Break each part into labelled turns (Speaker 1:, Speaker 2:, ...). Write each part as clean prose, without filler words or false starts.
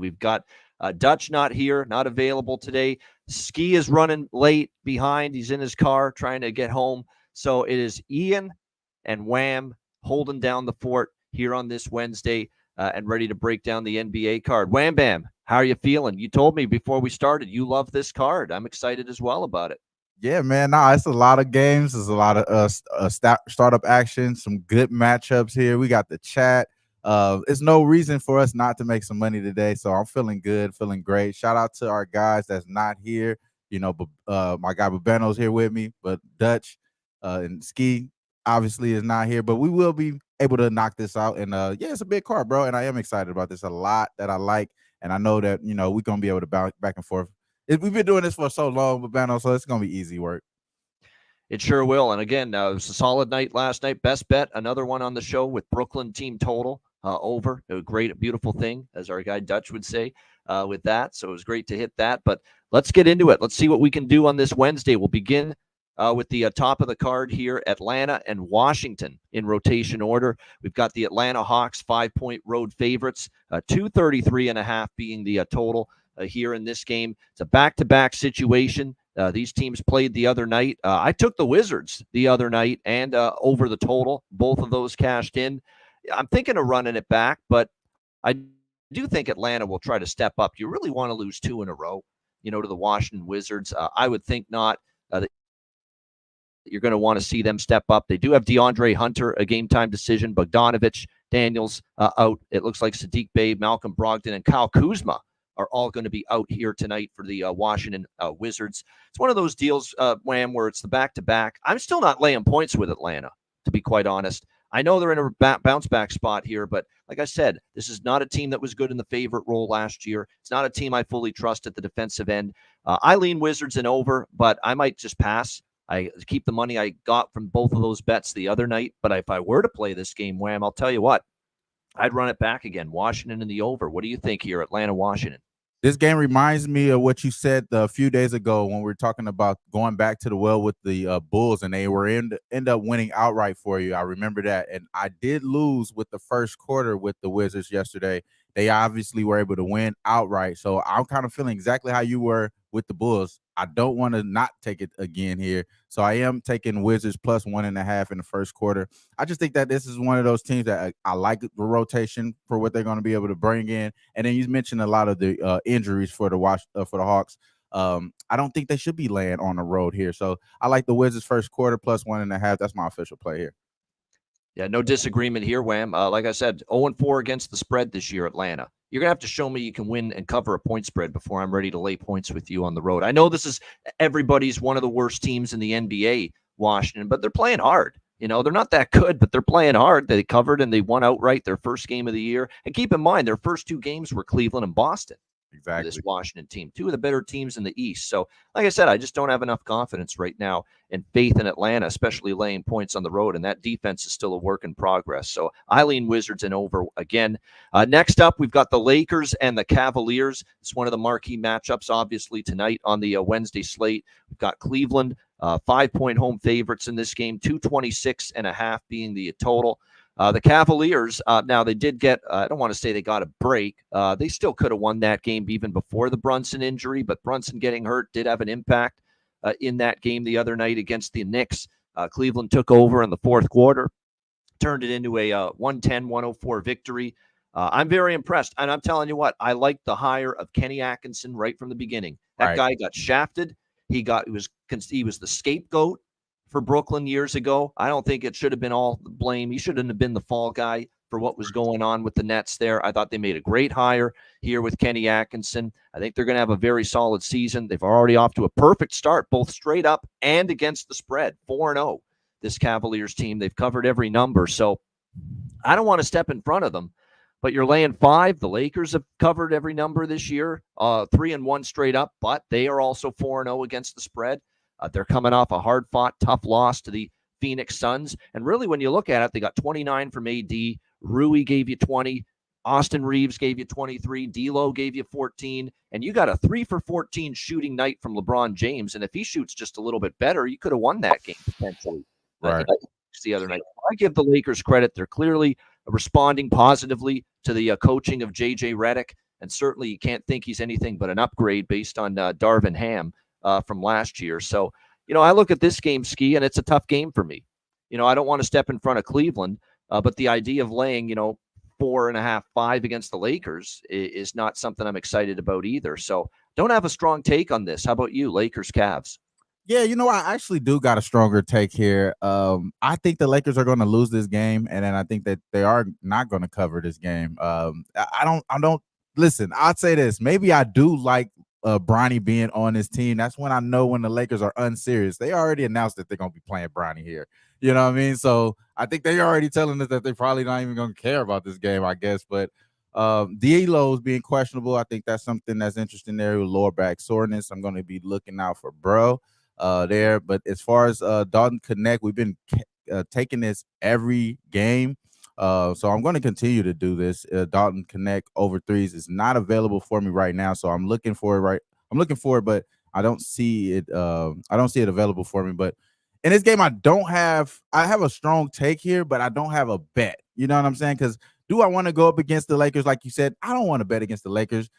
Speaker 1: We've got Dutch not here, not available today. Skee is running late behind. He's in his car trying to get home. So it is Ian and WAM holding down the fort here on this Wednesday and ready to break down the NBA card. Wham Bam, how are you feeling? You told me before we started you love this card. I'm excited as well about it.
Speaker 2: Yeah, man. Nah, it's a lot of games. There's a lot of startup action, some good matchups here. We got the chat. It's no reason for us not to make some money today. So I'm feeling good, feeling great. Shout out to our guys that's not here. You know, my guy Babeno's here with me, but Dutch and Skee obviously is not here. But we will be able to knock this out. And yeah, it's a big card, bro. And I am excited about this. A lot that I like. And I know that, you know, we're going to be able to bounce back and forth. We've been doing this for so long, Babeno, so it's going to be easy work.
Speaker 1: It sure will. And again, it was a solid night last night. Best bet, another one on the show with Brooklyn team total over. A great, beautiful thing, as our guy Dutch would say with that. So it was great to hit that. But let's get into it. Let's see what we can do on this Wednesday. We'll begin with the top of the card here, Atlanta and Washington in rotation order. We've got the Atlanta Hawks 5-point road favorites, 233.5 being the total here in this game. It's a back-to-back situation. These teams played the other night. I took the Wizards the other night and over the total. Both of those cashed in. I'm thinking of running it back, but I do think Atlanta will try to step up. You really want to lose 2 in a row, you know, to the Washington Wizards. I would think not. You're going to want to see them step up. They do have DeAndre Hunter, a game-time decision. Bogdanovich, Daniels out. It looks like Sadiq Bey, Malcolm Brogdon, and Kyle Kuzma are all going to be out here tonight for the Washington Wizards. It's one of those deals, Wham, where it's the back-to-back. I'm still not laying points with Atlanta, to be quite honest. I know they're in a bounce-back spot here, but like I said, this is not a team that was good in the favorite role last year. It's not a team I fully trust at the defensive end. I lean Wizards and over, but I might just pass. I keep the money I got from both of those bets the other night, but if I were to play this game, Wham, I'll tell you what, I'd run it back again. Washington in the over. What do you think here, Atlanta, Washington?
Speaker 2: This game reminds me of what you said a few days ago when we were talking about going back to the well with the Bulls, and they were end up winning outright for you. I remember that. And I did lose with the first quarter with the Wizards yesterday. They obviously were able to win outright. So I'm kind of feeling exactly how you were with the Bulls. I don't want to not take it again here. So I am taking Wizards plus 1.5 in the first quarter. I just think that this is one of those teams that I like the rotation for what they're going to be able to bring in. And then you mentioned a lot of the injuries for the Hawks. I don't think they should be laying on the road here. So I like the Wizards first quarter plus 1.5. That's my official play here.
Speaker 1: Yeah, no disagreement here, Wham. Like I said, 0-4 against the spread this year, Atlanta. You're going to have to show me you can win and cover a point spread before I'm ready to lay points with you on the road. I know this is everybody's one of the worst teams in the NBA, Washington, but they're playing hard. You know, they're not that good, but they're playing hard. They covered and they won outright their first game of the year. And keep in mind, their first 2 games were Cleveland and Boston.
Speaker 2: Exactly.
Speaker 1: This Washington team, 2 of the better teams in the East. So, like I said, I just don't have enough confidence right now and faith in Atlanta, especially laying points on the road. And that defense is still a work in progress. So, I lean Wizards and over again. Next up, we've got the Lakers and the Cavaliers. It's one of the marquee matchups, obviously, tonight on the Wednesday slate. We've got Cleveland, 5-point home favorites in this game, 226.5 being the total. The Cavaliers, now they did get, I don't want to say they got a break. They still could have won that game even before the Brunson injury, but Brunson getting hurt did have an impact in that game the other night against the Knicks. Cleveland took over in the fourth quarter, turned it into a 110-104 victory. I'm very impressed, and I'm telling you what, I like the hire of Kenny Atkinson right from the beginning. That guy got shafted. He was the scapegoat for Brooklyn years ago. I don't think it should have been all the blame. He shouldn't have been the fall guy for what was going on with the Nets there. I thought they made a great hire here with Kenny Atkinson. I think they're going to have a very solid season. They've already off to a perfect start, both straight up and against the spread, 4-0. This Cavaliers team, they've covered every number. So I don't want to step in front of them, but you're laying 5. The Lakers have covered every number this year, 3-1 straight up, but they are also 4-0 against the spread. They're coming off a hard-fought, tough loss to the Phoenix Suns. And really, when you look at it, they got 29 from AD. Rui gave you 20. Austin Reeves gave you 23. D'Lo gave you 14. And you got a 3-for-14 shooting night from LeBron James. And if he shoots just a little bit better, you could have won that game potentially.
Speaker 2: Right.
Speaker 1: The other night. I give the Lakers credit. They're clearly responding positively to the coaching of J.J. Redick. and certainly you can't think he's anything but an upgrade based on Darvin Ham from last year. So, I look at this game, Skee, and it's a tough game for me. I don't want to step in front of Cleveland, but the idea of laying, 4.5, 5 against the Lakers is not something I'm excited about either. So don't have a strong take on this. How about you, Lakers, Cavs?
Speaker 2: Yeah, I actually do got a stronger take here. I think the Lakers are going to lose this game, and then I think that they are not going to cover this game. I don't listen. I'd say this. Maybe I do like Bronny being on this team. That's when I know when the Lakers are unserious. They already announced that they're going to be playing Bronny here. You know what I mean? So I think they're already telling us that they're probably not even going to care about this game, I guess. But D'Lo's being questionable. I think that's something that's interesting there with lower back soreness. I'm going to be looking out for bro there. But as far as Dalton Connect, we've been taking this every game. So I'm going to continue to do this. Dalton Connect over threes is not available for me right now. So I'm looking for it I'm looking for it, but I don't see it. I don't see it available for me. But in this game, I have a strong take here, but I don't have a bet. You know what I'm saying? Because do I want to go up against the Lakers? Like you said, I don't want to bet against the Lakers.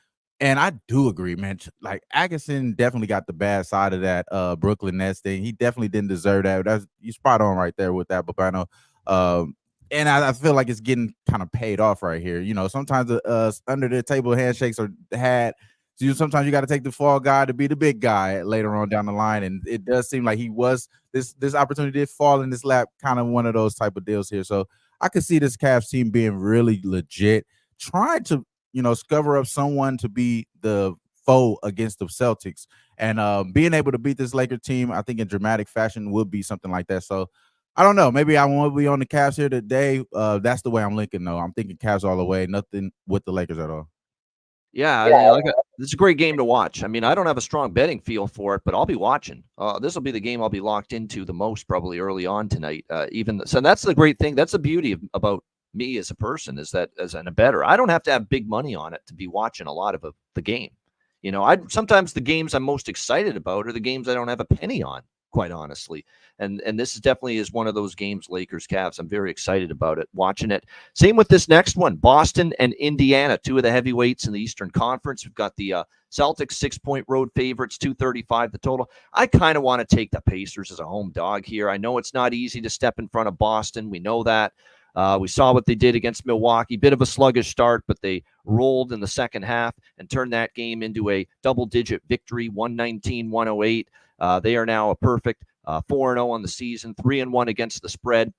Speaker 2: And I do agree, man. Like Atkinson definitely got the bad side of that Brooklyn Nets thing. He definitely didn't deserve that. You spot on right there with that, Babano. And I feel like it's getting kind of paid off right here. Sometimes under the table handshakes are had. So sometimes you got to take the fall guy to be the big guy later on down the line. And it does seem like he was this opportunity did fall in his lap, kind of one of those type of deals here. So I could see this Cavs team being really legit, trying to cover up someone to be the foe against the Celtics, and being able to beat this Laker team, I think in dramatic fashion would be something like that. So I don't know. Maybe I won't be on the Cavs here today. That's the way I'm linking though. I'm thinking Cavs all the way, nothing with the Lakers at all.
Speaker 1: Yeah, this is a great game to watch. I mean, I don't have a strong betting feel for it, but I'll be watching. This will be the game I'll be locked into the most probably early on tonight. So that's the great thing. That's the beauty about me as a person, is that as a bettor, I don't have to have big money on it to be watching a lot of the game. I sometimes the games I'm most excited about are the games I don't have a penny on, quite honestly. And this is definitely is one of those games, Lakers, Cavs. I'm very excited about it, watching it. Same with this next one, Boston and Indiana, two of the heavyweights in the Eastern Conference. We've got the Celtics 6-point road favorites, 235 the total. I kind of want to take the Pacers as a home dog here. I know it's not easy to step in front of Boston. We know that. We saw what they did against Milwaukee. Bit of a sluggish start, but they rolled in the second half and turned that game into a double-digit victory, 119-108. They are now a perfect 4-0 on the season, 3-1 against the spread.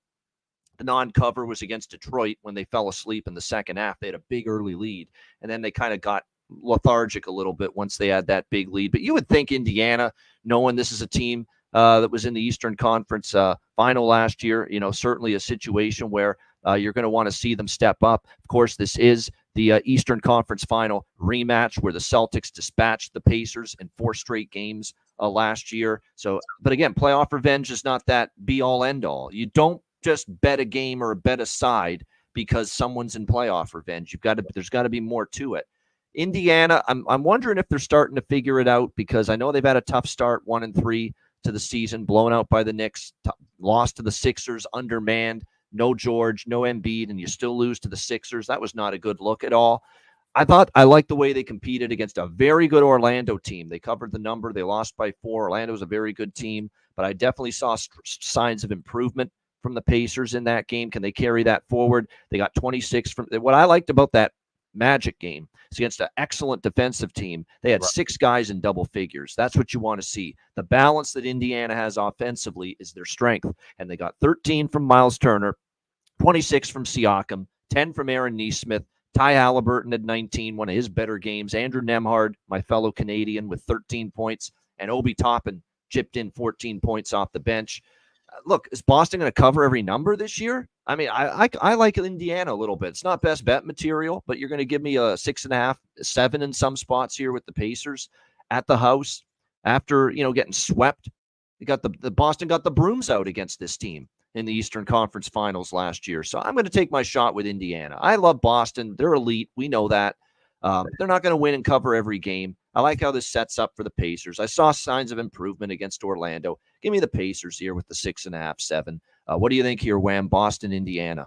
Speaker 1: The non-cover was against Detroit when they fell asleep in the second half. They had a big early lead, and then they kind of got lethargic a little bit once they had that big lead. But you would think Indiana, knowing this is a team that was in the Eastern Conference final last year, certainly a situation where you're going to want to see them step up. Of course, this is the Eastern Conference final rematch where the Celtics dispatched the Pacers in 4 straight games last year. So, but again, playoff revenge is not that be-all, end-all. You don't just bet a game or bet a side because someone's in playoff revenge. There's got to be more to it. Indiana, I'm wondering if they're starting to figure it out, because I know they've had a tough start, 1-3 to the season, blown out by the Knicks, lost to the Sixers, undermanned, no George, no Embiid, and you still lose to the Sixers. That was not a good look at all. I liked the way they competed against a very good Orlando team. They covered the number. They lost by 4. Orlando was a very good team, but I definitely saw signs of improvement from the Pacers in that game. Can they carry that forward? They got 26 from what I liked about that Magic game. It's against an excellent defensive team. They had 6 guys in double figures. That's what you want to see. The balance that Indiana has offensively is their strength. And they got 13 from Miles Turner, 26 from Siakam, 10 from Aaron Nesmith. Ty Halliburton had 19, one of his better games. Andrew Nembhard, my fellow Canadian, with 13 points. And Obi Toppin chipped in 14 points off the bench. Look, is Boston going to cover every number this year? I mean, I like Indiana a little bit. It's not best bet material, but you're going to give me a 6.5, 7 in some spots here with the Pacers at the house after, getting swept. The Boston got the brooms out against this team in the Eastern Conference Finals last year. So I'm going to take my shot with Indiana. I love Boston. They're elite. We know that. They're not going to win and cover every game. I like how this sets up for the Pacers. I saw signs of improvement against Orlando. Give me the Pacers here with the 6.5, 7. What do you think here, Wham? Boston, Indiana.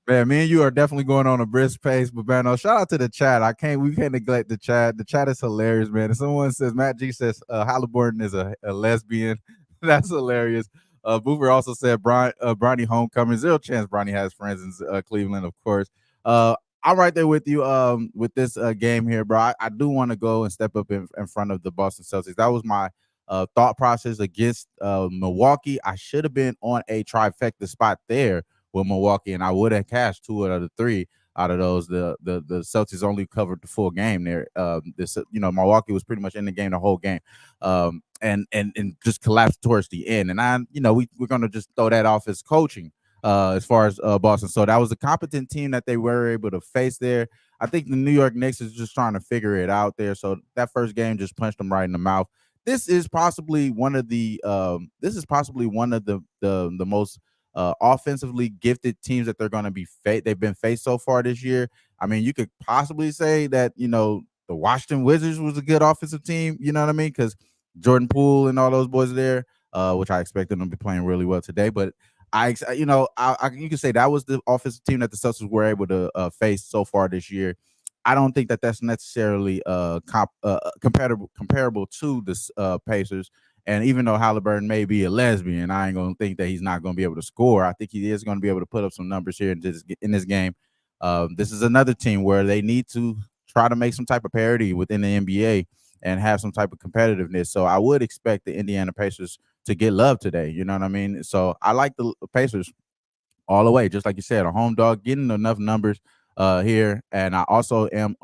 Speaker 2: Man, me and you are definitely going on a brisk pace, but man, shout out to the chat. We can't neglect the chat. The chat is hilarious, man. If someone says Matt G says Halliburton is a lesbian, that's hilarious. Boofer also said Bronny homecoming. Zero chance Bronny has friends in Cleveland, of course. I'm right there with you with this game here, bro. I do want to go and step up in front of the Boston Celtics. That was my thought process against Milwaukee. I should have been on a trifecta spot there with Milwaukee, and I would have cashed 2 out of the 3 out of those. The Celtics only covered the full game there. Milwaukee was pretty much in the game the whole game, and just collapsed towards the end. And we're gonna just throw that off as coaching as far as Boston. So that was a competent team that they were able to face there. I think the New York Knicks is just trying to figure it out there. So that first game just punched them right in the mouth. This is possibly one of the most offensively gifted teams that they're going to be they've been faced so far this year. I mean, you could possibly say that the Washington Wizards was a good offensive team. You know what I mean? Because Jordan Poole and all those boys are there, which I expected them to be playing really well today. But you can say that was the offensive team that the Celtics were able to face so far this year. I don't think that that's necessarily comparable to the Pacers. And even though Halliburton may be a lesbian, I ain't going to think that he's not going to be able to score. I think he is going to be able to put up some numbers here in this game. This is another team where they need to try to make some type of parity within the NBA and have some type of competitiveness. So I would expect the Indiana Pacers to get love today. You know what I mean? So I like the Pacers all the way. Just like you said, a home dog, getting enough numbers here. And I also am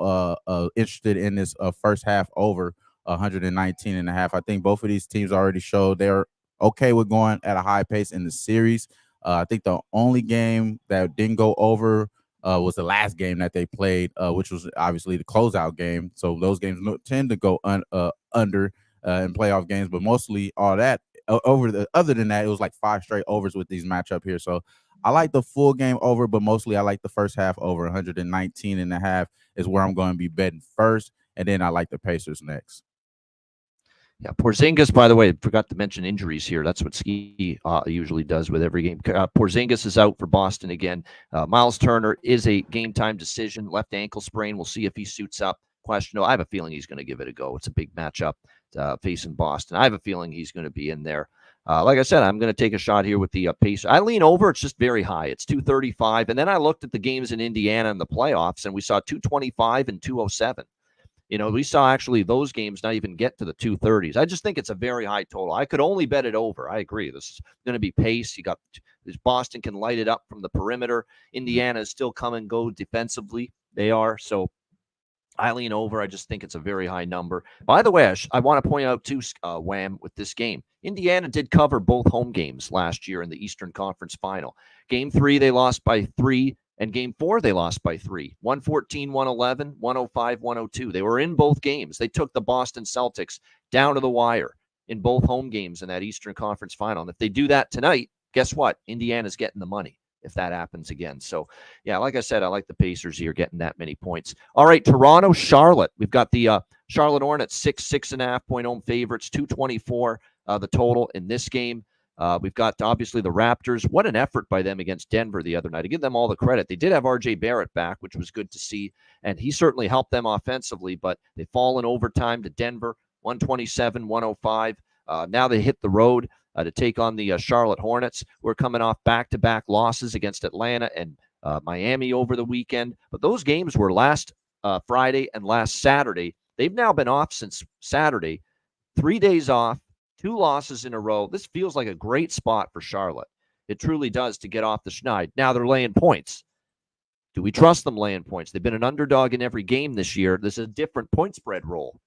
Speaker 2: interested in this first half over 119.5. I think both of these teams already showed they're okay with going at a high pace in the series. I think the only game that didn't go over was the last game that they played, which was obviously the closeout game. So those games tend to go under in playoff games, but mostly all that other than that, it was like 5 straight overs with these matchup here. So I like the full game over, but mostly I like the first half over 119.5 is where I'm going to be betting first. And then I like the Pacers next.
Speaker 1: Yeah, Porzingis, by the way, forgot to mention injuries here. That's what Skee usually does with every game. Porzingis is out for Boston again. Miles Turner is a game-time decision. Left ankle sprain. We'll see if he suits up. Questionable. I have a feeling he's going to give it a go. It's a big matchup facing Boston. I have a feeling he's going to be in there. Like I said, I'm going to take a shot here with the Pacers. I lean over. It's just very high. It's 235. And then I looked at the games in Indiana in the playoffs, and we saw 225 and 207. We saw actually those games not even get to the 230s. I just think it's a very high total. I could only bet it over. I agree. This is going to be pace. You got this Boston can light it up from the perimeter. Indiana is still come and go defensively. They are. So I lean over. I just think it's a very high number. By the way, I want to point out too, Wham, with this game. Indiana did cover both home games last year in the Eastern Conference Final. Game 3, they lost by 3. And game 4, they lost by 3, 114, 111, 105, 102. They were in both games. They took the Boston Celtics down to the wire in both home games in that Eastern Conference Final. And if they do that tonight, guess what? Indiana's getting the money if that happens again. So, yeah, like I said, I like the Pacers here getting that many points. All right, Toronto, Charlotte. We've got the Charlotte Hornets, 6.5 point home favorites, 224 the total in this game. We've got obviously the Raptors. What an effort by them against Denver the other night. I give them all the credit. They did have RJ Barrett back, which was good to see, and he certainly helped them offensively, but they fall in overtime to Denver, 127-105. Now they hit the road to take on the Charlotte Hornets. We're coming off back-to-back losses against Atlanta and Miami over the weekend, but those games were last Friday and last Saturday. They've now been off since Saturday, 3 days off. 2 losses in a row. This feels like a great spot for Charlotte. It truly does to get off the schneid. Now they're laying points. Do we trust them laying points? They've been an underdog in every game this year. This is a different point spread role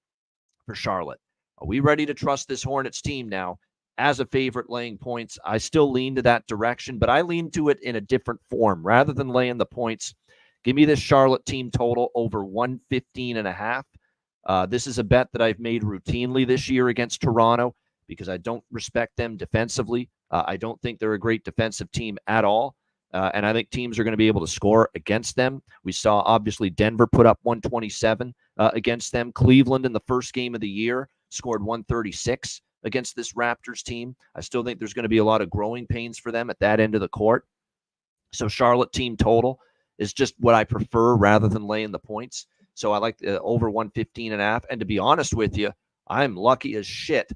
Speaker 1: for Charlotte. Are we ready to trust this Hornets team now as a favorite laying points? I still lean to that direction, but I lean to it in a different form. Rather than laying the points, give me this Charlotte team total over 115.5. This is a bet that I've made routinely this year against Toronto, because I don't respect them defensively. I don't think they're a great defensive team at all. And I think teams are going to be able to score against them. We saw, obviously, Denver put up 127 against them. Cleveland in the first game of the year scored 136 against this Raptors team. I still think there's going to be a lot of growing pains for them at that end of the court. So Charlotte team total is just what I prefer rather than laying the points. So I like the over 115.5. And to be honest with you, I'm lucky as shit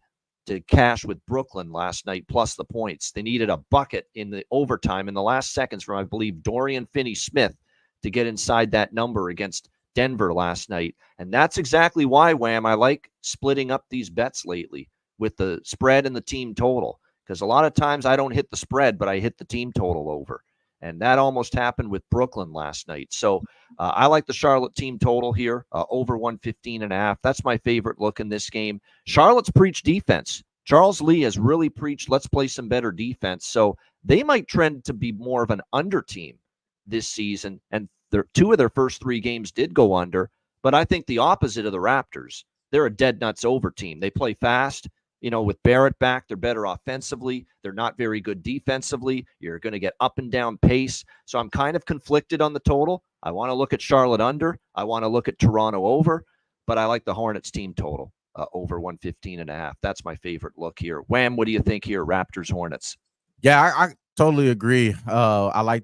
Speaker 1: to cash with Brooklyn last night plus the points. They needed a bucket in the overtime in the last seconds from, I believe, Dorian Finney-Smith to get inside that number against Denver last night. And that's exactly why, Wham, I like splitting up these bets lately with the spread and the team total, because a lot of times I don't hit the spread, but I hit the team total over. And that almost happened with Brooklyn last night. So I like the Charlotte team total here, over 115.5. That's my favorite look in this game. Charlotte's preached defense. Charles Lee has really preached, let's play some better defense. So they might trend to be more of an under team this season. And two of their first 3 games did go under. But I think the opposite of the Raptors. They're a dead nuts over team. They play fast. With Barrett back, they're better offensively. They're not very good defensively. You're going to get up and down pace. So I'm kind of conflicted on the total. I want to look at Charlotte under. I want to look at Toronto over. But I like the Hornets team total over 115.5. That's my favorite look here. Wham, what do you think here? Raptors, Hornets.
Speaker 2: Yeah, I totally agree. I like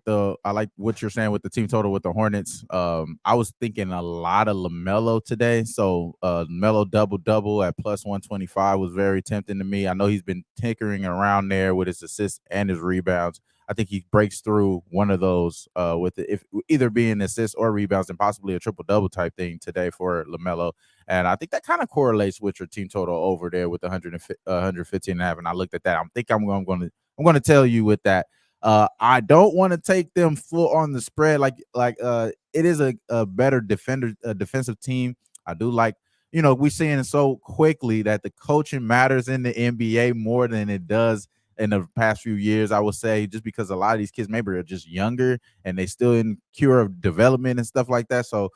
Speaker 2: what you're saying with the team total with the Hornets. I was thinking a lot of LaMelo today. So Melo double at plus 125 was very tempting to me. I know he's been tinkering around there with his assists and his rebounds. I think he breaks through one of those with if either being assists or rebounds, and possibly a triple double type thing today for LaMelo. And I think that kind of correlates with your team total over there with 115.5. And I looked at that. I'm going to tell you with that. I don't want to take them full on the spread. It is a better defensive team. I do like, we're seeing so quickly that the coaching matters in the NBA more than it does in the past few years, I would say, just because a lot of these kids maybe are just younger and they still in cure of development and stuff like that. So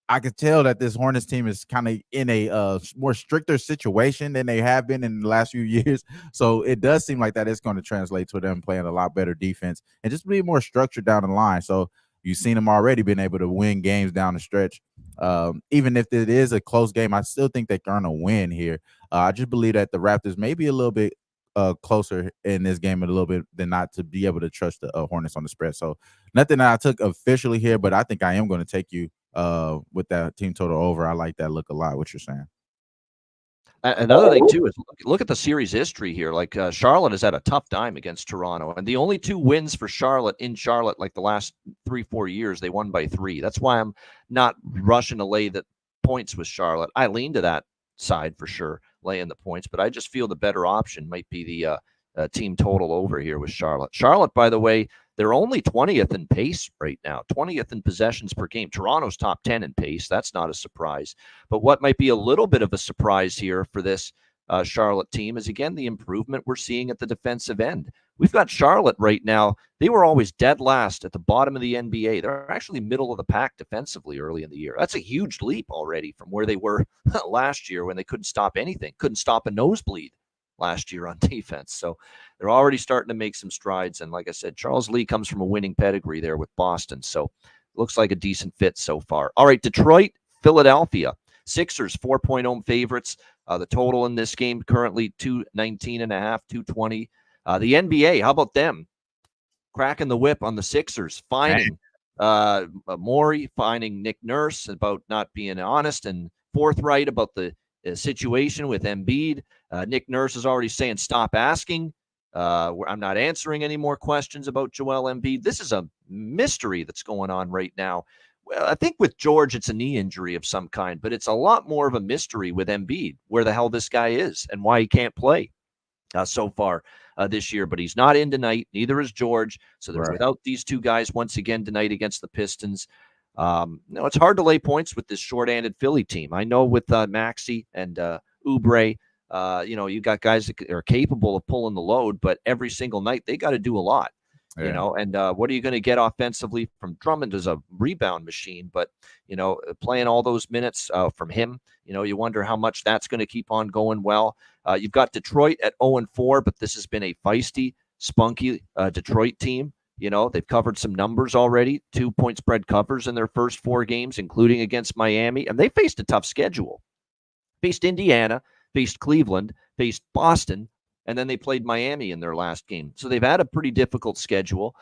Speaker 2: I could tell that this Hornets team is kind of in a more stricter situation than they have been in the last few years. So it does seem like that it's going to translate to them playing a lot better defense and just be more structured down the line. So you've seen them already being able to win games down the stretch. Even if it is a close game, I still think they're going to win here. I just believe that the Raptors may be a little bit closer in this game a little bit than not to be able to trust the Hornets on the spread. So nothing that I took officially here, but I think I am going to take you with that team total over. I like that look a lot, what you're saying.
Speaker 1: Another thing, too, is look at the series history here. Like Charlotte has had a tough time against Toronto. And the only 2 wins for Charlotte in Charlotte, like the last 3-4 years, they won by 3. That's why I'm not rushing to lay the points with Charlotte. I lean to that side for sure, laying the points. But I just feel the better option might be the team total over here with Charlotte. Charlotte, by the way, they're only 20th in pace right now, 20th in possessions per game. Toronto's top 10 in pace. That's not a surprise. But what might be a little bit of a surprise here for this Charlotte team is, again, the improvement we're seeing at the defensive end. We've got Charlotte right now. They were always dead last at the bottom of the NBA. They're actually middle of the pack defensively early in the year. That's a huge leap already from where they were last year when they couldn't stop anything, couldn't stop a nosebleed last year on defense. So they're already starting to make some strides. And like I said, Charles Lee comes from a winning pedigree there with Boston. So looks like a decent fit so far. All right, Detroit, Philadelphia. Sixers, 4-point home favorites. The total in this game currently 219.5, 220. The NBA, how about them? Cracking the whip on the Sixers, fining Morey, fining Nick Nurse about not being honest and forthright about the situation with Embiid. Nick Nurse is already saying, stop asking. I'm not answering any more questions about Joel Embiid. This is a mystery that's going on right now. Well, I think with George, it's a knee injury of some kind, but it's a lot more of a mystery with Embiid, where the hell this guy is and why he can't play so far this year. But he's not in tonight. Neither is George. So they're without these 2 guys once again tonight against the Pistons. It's hard to lay points with this short-handed Philly team. I know with Maxey and Oubre, you got guys that are capable of pulling the load, but every single night they got to do a lot.
Speaker 2: Yeah.
Speaker 1: And what are you going to get offensively from Drummond? As a rebound machine, but playing all those minutes from him, you wonder how much that's going to keep on going well. You've got Detroit at 0-4, but this has been a feisty, spunky Detroit team. They've covered some numbers already, 2-point spread covers in their first 4 games, including against Miami, and they faced a tough schedule. Faced Indiana, faced Cleveland, faced Boston, and then they played Miami in their last game. So they've had a pretty difficult schedule.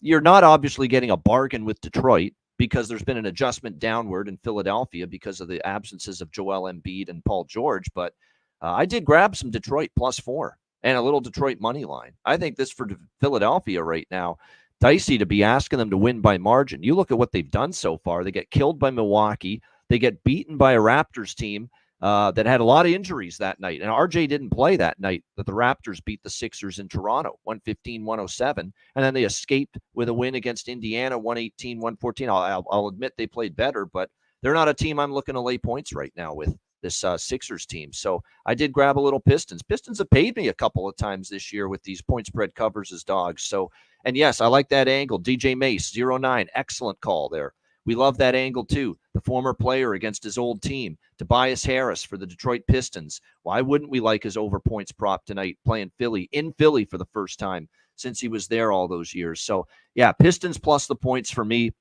Speaker 1: You're not obviously getting a bargain with Detroit because there's been an adjustment downward in Philadelphia because of the absences of Joel Embiid and Paul George. But I did grab some Detroit +4 and a little Detroit money line. I think this for Philadelphia right now, dicey to be asking them to win by margin. You look at what they've done so far. They get killed by Milwaukee. They get beaten by a Raptors team that had a lot of injuries that night. And RJ didn't play that night that the Raptors beat the Sixers in Toronto, 115-107. And then they escaped with a win against Indiana, 118-114. I'll admit they played better, but they're not a team I'm looking to lay points right now with, this Sixers team. So I did grab a little Pistons. Pistons have paid me a couple of times this year with these point spread covers as dogs. So, and yes, I like that angle. DJ Mace, 0-9. Excellent call there. We love that angle too. The former player against his old team, Tobias Harris for the Detroit Pistons. Why wouldn't we like his over points prop tonight, playing in Philly for the first time since he was there all those years? So yeah, Pistons plus the points for me.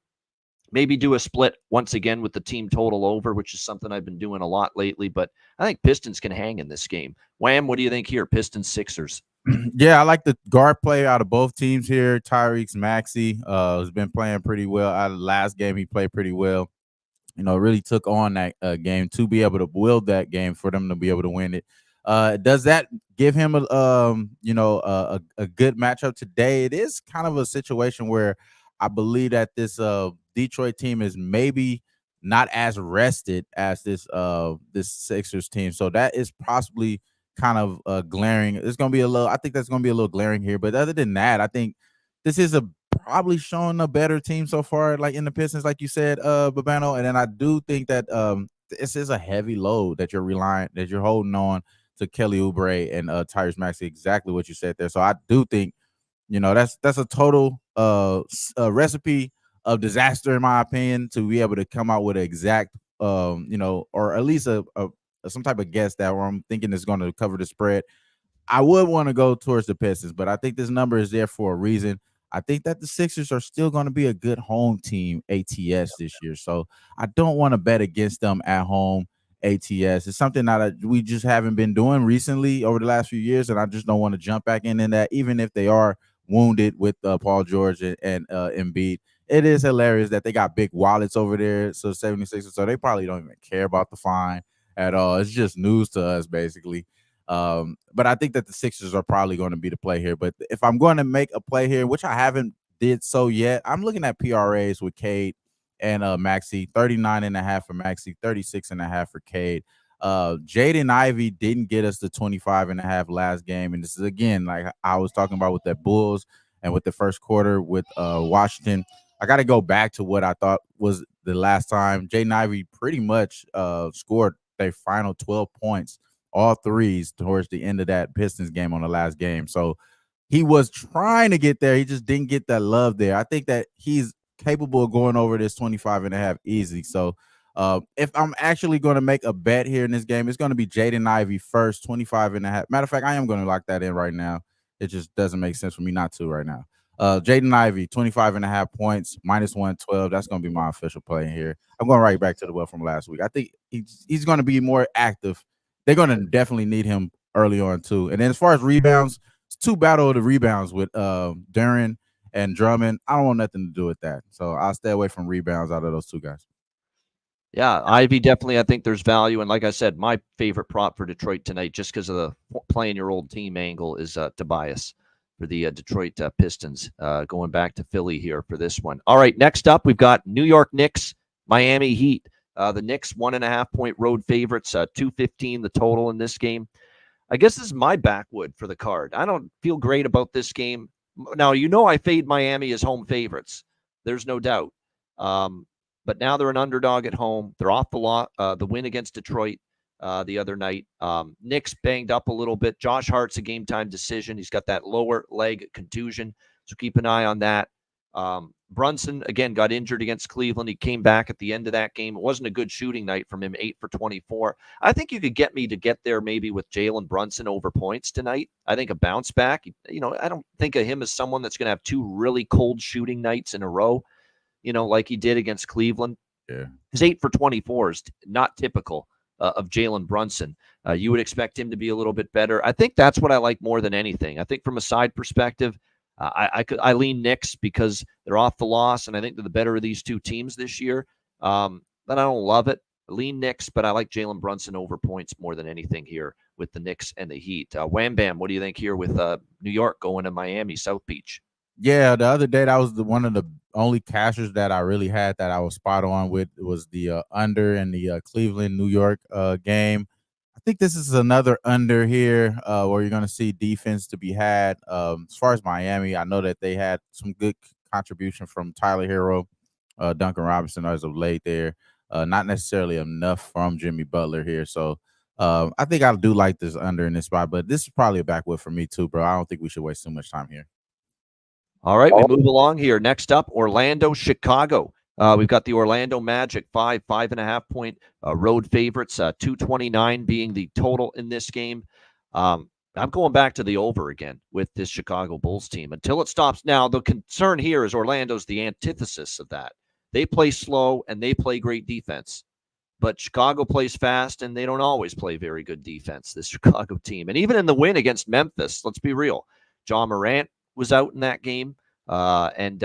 Speaker 1: Maybe do a split once again with the team total over, which is something I've been doing a lot lately. But I think Pistons can hang in this game. Wham, what do you think here? Pistons, Sixers.
Speaker 2: Yeah, I like the guard play out of both teams here. Tyrese Maxey has been playing pretty well. Out of the last game, he played pretty well. Really took on that game to be able to wield that game for them to be able to win it. Does that give him a good matchup today? It is kind of a situation where I believe that this Detroit team is maybe not as rested as this Sixers team. So that is possibly kind of glaring. It's going to be I think that's going to be a little glaring here. But other than that, I think this is probably showing a better team so far, like in the Pistons, like you said, Babano. And then I do think that this is a heavy load that you're holding on to Kelly Oubre and Tyrese Maxey, exactly what you said there. So I do think, that's a total recipe of disaster, in my opinion, to be able to come out with an exact, or at least some type of guess that where I'm thinking is going to cover the spread. I would want to go towards the Pistons, but I think this number is there for a reason. I think that the Sixers are still going to be a good home team ATS this year. So I don't want to bet against them at home ATS. It's something that we just haven't been doing recently over the last few years, and I just don't want to jump back in that, even if they are wounded with Paul George and Embiid. It is hilarious that they got big wallets over there, so 76ers, so they probably don't even care about the fine at all. It's just news to us, basically. But I think that the Sixers are probably going to be the play here. But if I'm going to make a play here, which I haven't did so yet, I'm looking at PRAs with Cade and Maxey, 39.5 for Maxey, 36.5 for Cade. Jaden Ivey didn't get us the 25.5 last game. And this is, again, like I was talking about with the Bulls and with the first quarter with Washington. I got to go back to what I thought was the last time. Jaden Ivey pretty much scored their final 12 points, all threes, towards the end of that Pistons game on the last game. So he was trying to get there. He just didn't get that love there. I think that he's capable of going over this 25.5 easy. So if I'm actually going to make a bet here in this game, it's going to be Jaden Ivey first, 25.5. Matter of fact, I am going to lock that in right now. It just doesn't make sense for me not to right now. Jaden Ivey, 25.5 points, -112. That's going to be my official play here. I'm going right back to the well from last week. I think he's going to be more active. They're going to definitely need him early on too. And then as far as rebounds, it's two battle of the rebounds with Duren and Drummond. I don't want nothing to do with that. So I'll stay away from rebounds out of those two guys.
Speaker 1: Yeah, Ivy definitely, I think there's value. And like I said, my favorite prop for Detroit tonight, just because of the playing your old team angle, is Tobias for the Detroit Pistons, going back to Philly here for this one. All right, next up, we've got New York Knicks, Miami Heat. The Knicks, 1.5-point road favorites, 215 the total in this game. I guess this is my backwood for the card. I don't feel great about this game. Now, I fade Miami as home favorites. There's no doubt. But now they're an underdog at home. They're off the win against Detroit the other night. Knicks banged up a little bit. Josh Hart's a game-time decision. He's got that lower leg contusion, so keep an eye on that. Brunson, again, got injured against Cleveland. He came back at the end of that game. It wasn't a good shooting night from him, 8 for 24. I think you could get me to get there maybe with Jalen Brunson over points tonight. I think a bounce back. I don't think of him as someone that's going to have two really cold shooting nights in a row, like he did against Cleveland.
Speaker 2: Yeah.
Speaker 1: His 8 for 24 is not typical of Jalen Brunson. You would expect him to be a little bit better. I think that's what I like more than anything. I think from a side perspective, I lean Knicks because they're off the loss, and I think they're the better of these two teams this year. But I don't love it. I lean Knicks, but I like Jalen Brunson over points more than anything here with the Knicks and the Heat. Wham Bam, what do you think here with New York going to Miami, South Beach?
Speaker 2: Yeah, the other day that was one of the only cashers that I really had that I was spot on with was the under in the Cleveland New York game. I think this is another under here where you're going to see defense to be had. As far as Miami, I know that they had some good contribution from Tyler Hero, Duncan Robinson as of late there. Not necessarily enough from Jimmy Butler here. So I think I do like this under in this spot, but this is probably a backwood for me too, bro. I don't think we should waste too much time here.
Speaker 1: All right, we move along here. Next up, Orlando, Chicago. We've got the Orlando Magic, 5.5 point road favorites, 229 being the total in this game. I'm going back to the over again with this Chicago Bulls team until it stops. Now, the concern here is Orlando's the antithesis of that. They play slow and they play great defense. But Chicago plays fast, and they don't always play very good defense, this Chicago team. And even in the win against Memphis, let's be real, John Morant was out in that game, and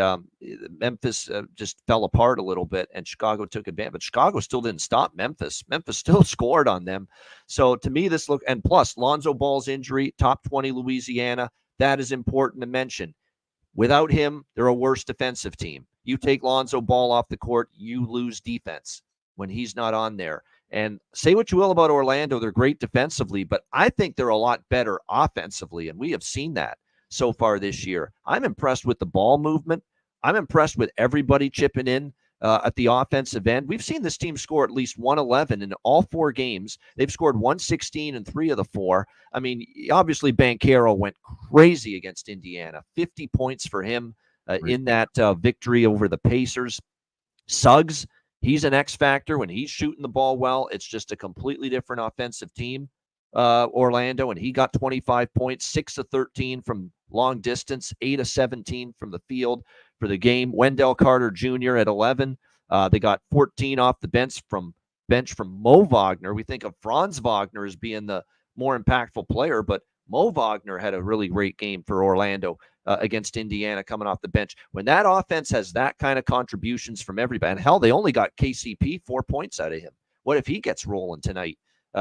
Speaker 1: Memphis just fell apart a little bit, and Chicago took advantage. But Chicago still didn't stop Memphis. Memphis still scored on them. So to me, this look, and plus Lonzo Ball's injury, top 20 Louisiana, that is important to mention. Without him, they're a worse defensive team. You take Lonzo Ball off the court, you lose defense when he's not on there. And say what you will about Orlando, they're great defensively, but I think they're a lot better offensively, and we have seen that so far this year. I'm impressed with the ball movement. I'm impressed with everybody chipping in at the offensive end. We've seen this team score at least 111 in all 4 games. They've scored 116 in 3 of the 4. I mean, obviously, Banchero went crazy against Indiana. 50 points for him in that victory over the Pacers. Suggs, he's an X factor. When he's shooting the ball well, it's just a completely different offensive team, Orlando, and he got 25 points, 6 of 13 from long distance, 8 of 17 from the field for the game. Wendell Carter Jr. at 11. They got 14 off the bench from Mo Wagner. We think of Franz Wagner as being the more impactful player, but Mo Wagner had a really great game for Orlando against Indiana coming off the bench. When that offense has that kind of contributions from everybody, and hell, they only got KCP 4 points out of him. What if he gets rolling tonight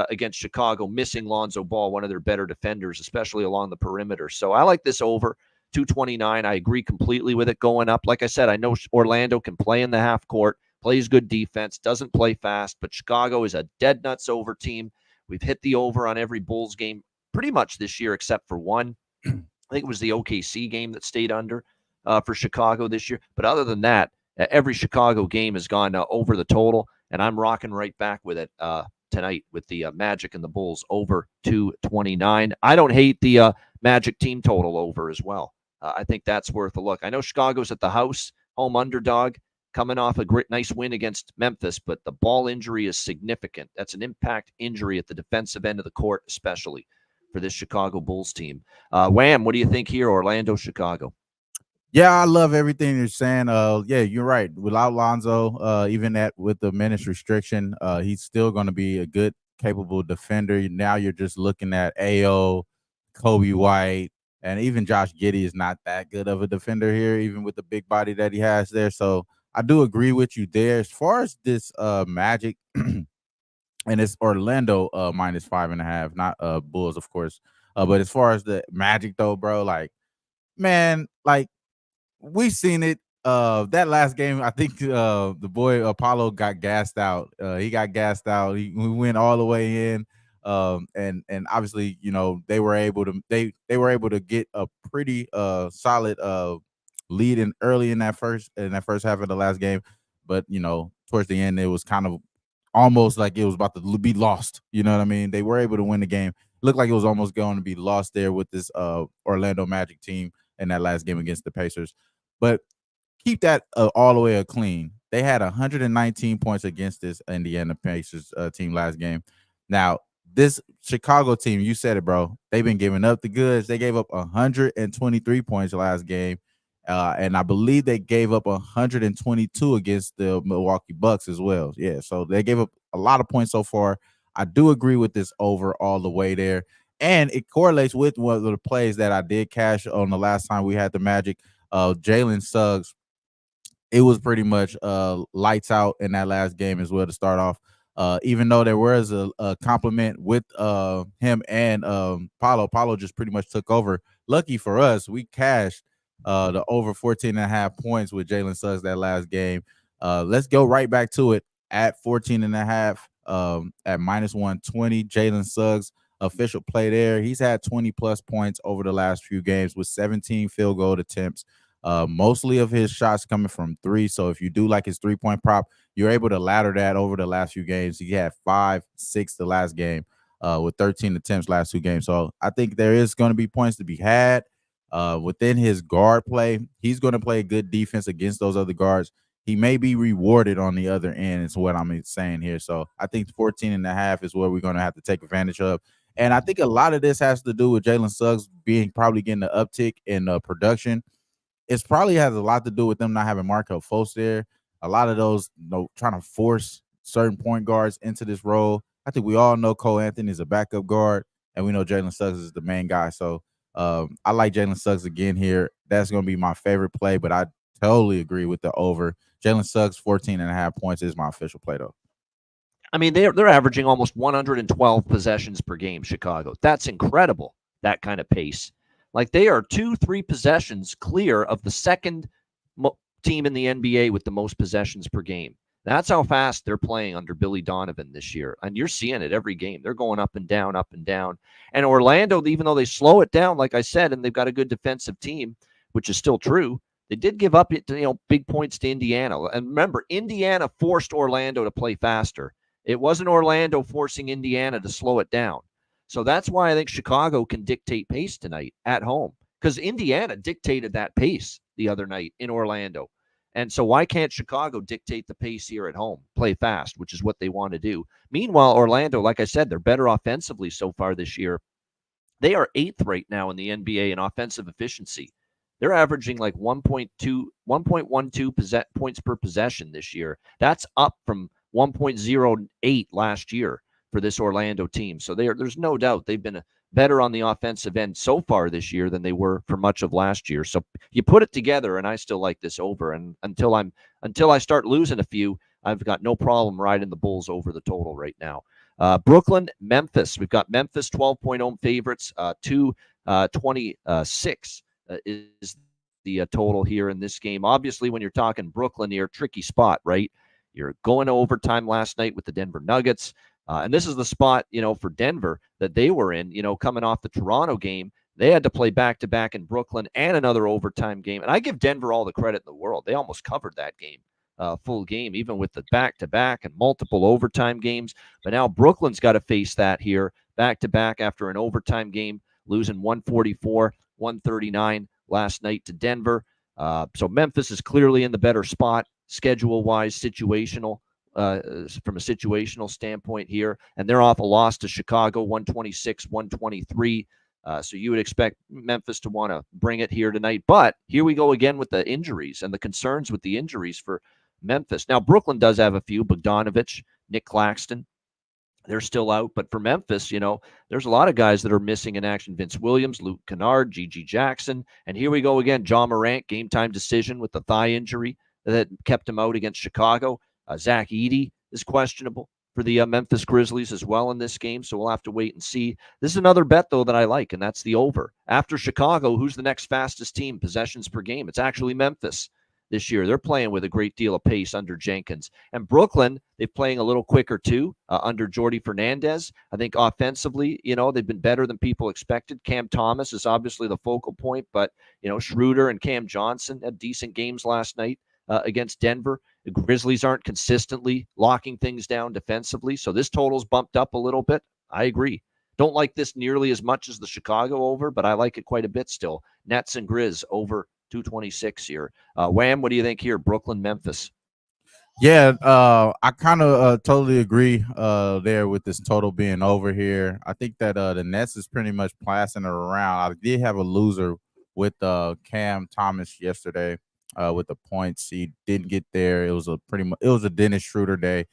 Speaker 1: against Chicago, missing Lonzo Ball, one of their better defenders, especially along the perimeter? So I like this over 229. I agree completely with it going up. Like I said, I know Orlando can play in the half court, plays good defense, doesn't play fast, but Chicago is a dead nuts over team. We've hit the over on every Bulls game pretty much this year except for one. I think it was the OKC game that stayed under for Chicago this year. But other than that, every Chicago game has gone over the total, and I'm rocking right back with it tonight with the Magic and the Bulls over 229. I don't hate the Magic team total over as well. I think that's worth a look. I know Chicago's at the house, home underdog, coming off a great, nice win against Memphis, but the ball injury is significant. That's an impact injury at the defensive end of the court, especially for this Chicago Bulls team. Wham, what do you think here, Orlando, Chicago?
Speaker 2: Yeah, I love everything you're saying. Yeah, you're right. Without Lonzo, even with the minutes restriction, he's still going to be a good, capable defender. Now you're just looking at AO, Kobe White, and even Josh Giddey is not that good of a defender here, even with the big body that he has there. So I do agree with you there. As far as this Magic, and it's Orlando minus 5.5, not Bulls, of course. But as far as the Magic, though, bro, like, man, like, we've seen it. That last game, I think the boy Apollo got gassed out. He got gassed out. We went all the way in. And obviously, you know, they were able to get a pretty solid lead in early in that first half of the last game. But, you know, towards the end, it was kind of almost like it was about to be lost. You know what I mean? They were able to win the game. It looked like it was almost going to be lost there with this Orlando Magic team in that last game against the Pacers. But keep that all the way clean. They had 119 points against this Indiana Pacers team last game. Now, this Chicago team, you said it, bro. They've been giving up the goods. They gave up 123 points last game. And I believe they gave up 122 against the Milwaukee Bucks as well. Yeah, so they gave up a lot of points so far. I do agree with this over all the way there. And it correlates with one of the plays that I did cash on the last time we had the Magic. Jalen Suggs, it was pretty much lights out in that last game as well to start off. Even though there was a compliment with him and Paulo just pretty much took over. Lucky for us, we cashed the over 14.5 points with Jalen Suggs that last game. Let's go right back to it at 14.5 at minus 120. Jalen Suggs, official play there. He's had 20 plus points over the last few games with 17 field goal attempts. Mostly of his shots coming from three. So if you do like his 3-point prop, you're able to ladder that over the last few games. He had 5, 6 the last game with 13 attempts last 2 games. So I think there is going to be points to be had within his guard play. He's going to play good defense against those other guards. He may be rewarded on the other end is what I'm saying here. So I think 14.5 is what we're going to have to take advantage of. And I think a lot of this has to do with Jalen Suggs probably getting an uptick in production. It probably has a lot to do with them not having Markel Fultz there. A lot of those, trying to force certain point guards into this role. I think we all know Cole Anthony is a backup guard, and we know Jalen Suggs is the main guy. So I like Jalen Suggs again here. That's going to be my favorite play, but I totally agree with the over. Jalen Suggs, 14.5 points is my official play, though.
Speaker 1: I mean, they're averaging almost 112 possessions per game, Chicago. That's incredible, that kind of pace. Like they are 2-3 possessions clear of the second team in the NBA with the most possessions per game. That's how fast they're playing under Billy Donovan this year. And you're seeing it every game. They're going up and down, up and down. And Orlando, even though they slow it down, like I said, and they've got a good defensive team, which is still true, they did give up big points to Indiana. And remember, Indiana forced Orlando to play faster. It wasn't Orlando forcing Indiana to slow it down. So that's why I think Chicago can dictate pace tonight at home, because Indiana dictated that pace the other night in Orlando. And so why can't Chicago dictate the pace here at home, play fast, which is what they want to do. Meanwhile, Orlando, like I said, they're better offensively so far this year. They are 8th right now in the NBA in offensive efficiency. They're averaging like 1.12 points per possession this year. That's up from 1.08 last year for this Orlando team. So there's no doubt they've been better on the offensive end so far this year than they were for much of last year. So you put it together, and I still like this over. And until I start losing a few, I've got no problem riding the Bulls over the total right now. Brooklyn, Memphis. We've got Memphis 12-point home favorites. 226 is the total here in this game. Obviously, when you're talking Brooklyn here, tricky spot, right? You're going to overtime last night with the Denver Nuggets. And this is the spot, for Denver that they were in, coming off the Toronto game. They had to play back-to-back in Brooklyn and another overtime game. And I give Denver all the credit in the world. They almost covered that game, full game, even with the back-to-back and multiple overtime games. But now Brooklyn's got to face that here, back-to-back after an overtime game, losing 144-139 last night to Denver. So Memphis is clearly in the better spot, schedule-wise, situational. From a situational standpoint here, and they're off a loss to Chicago, 126-123. So you would expect Memphis to want to bring it here tonight. But here we go again with the injuries and the concerns with the injuries for Memphis. Now, Brooklyn does have a few, Bogdanovich, Nick Claxton. They're still out. But for Memphis, there's a lot of guys that are missing in action. Vince Williams, Luke Kennard, Gigi Jackson. And here we go again, John Morant, game time decision with the thigh injury that kept him out against Chicago. Zach Edey is questionable for the Memphis Grizzlies as well in this game, so we'll have to wait and see. This is another bet, though, that I like, and that's the over. After Chicago, who's the next fastest team, possessions per game? It's actually Memphis this year. They're playing with a great deal of pace under Jenkins. And Brooklyn, they're playing a little quicker, too, under Jordi Fernandez. I think offensively, they've been better than people expected. Cam Thomas is obviously the focal point, but, Schroeder and Cam Johnson had decent games last night against Denver. The Grizzlies aren't consistently locking things down defensively, so this total's bumped up a little bit. I agree. Don't like this nearly as much as the Chicago over, but I like it quite a bit still. Nets and Grizz over 226 here. Wham, what do you think here? Brooklyn, Memphis.
Speaker 2: Yeah, I kind of totally agree there with this total being over here. I think that the Nets is pretty much passing it around. I did have a loser with Cam Thomas yesterday. With the points, he didn't get there. It was a Dennis Schroeder day.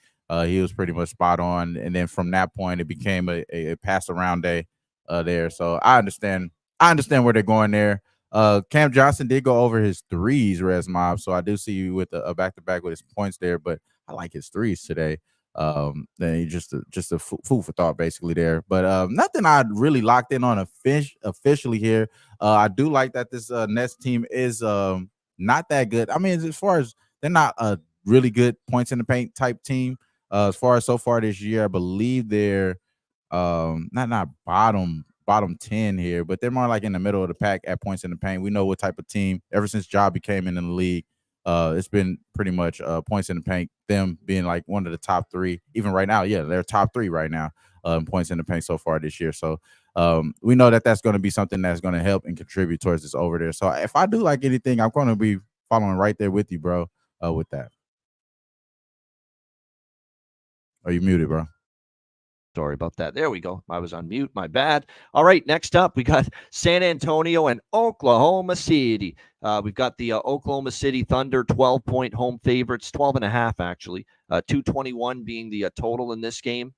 Speaker 2: He was pretty much spot on, and then from that point, it became a pass around day there. So I understand where they're going there. Cam Johnson did go over his threes, Res Mob. So I do see you with a back-to-back with his points there, but I like his threes today. Then just a food for thought basically there. But nothing I really locked in on officially here. I do like that this Nets team is not that good. I mean, as far as they're not a really good points in the paint type team. As far as so far this year, I believe they're not bottom 10 here, but they're more like in the middle of the pack at points in the paint. We know what type of team ever since Ja became in the league. It's been pretty much points in the paint, them being like one of the top three. Even right now, yeah, they're top three right now in points in the paint so far this year. So we know that that's going to be something that's going to help and contribute towards this over there. So if I do like anything, I'm going to be following right there with you, bro, with that. Are you muted, bro?
Speaker 1: Sorry about that. There we go. I was on mute. My bad. All right. Next up, we got San Antonio and Oklahoma City. We've got the Oklahoma City Thunder 12-point home favorites, 12.5 actually. 221 being the total in this game.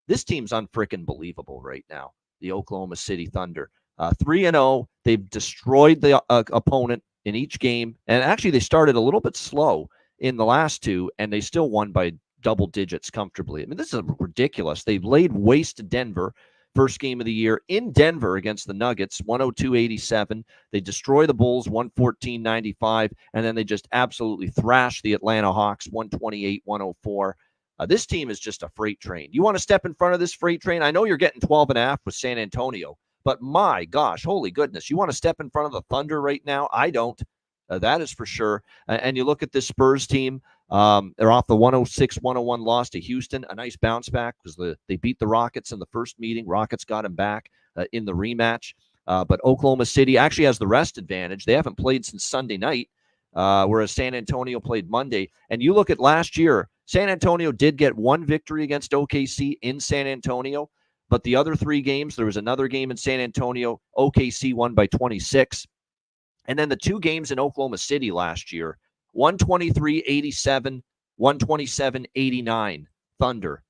Speaker 1: This team's unfreaking believable right now. The Oklahoma City Thunder, 3-0. They've destroyed the opponent in each game, and actually they started a little bit slow in the last two, and they still won by double digits comfortably. I mean, this is ridiculous. They've laid waste to Denver. First game of the year in Denver against the Nuggets, 102-87. They destroy the Bulls, 114-95, and then they just absolutely thrash the Atlanta Hawks, 128-104. This team is just a freight train. You want to step in front of this freight train? I know you're getting 12.5 with San Antonio, but my gosh, holy goodness, you want to step in front of the Thunder right now? I don't. That is for sure. And you look at this Spurs team. They're off the 106-101 loss to Houston. A nice bounce back because they beat the Rockets in the first meeting. Rockets got them back in the rematch. But Oklahoma City actually has the rest advantage. They haven't played since Sunday night, whereas San Antonio played Monday. And you look at last year, San Antonio did get one victory against OKC in San Antonio. But the other three games, there was another game in San Antonio. OKC won by 26. And then the two games in Oklahoma City last year, 123-87, 127-89, Thunder.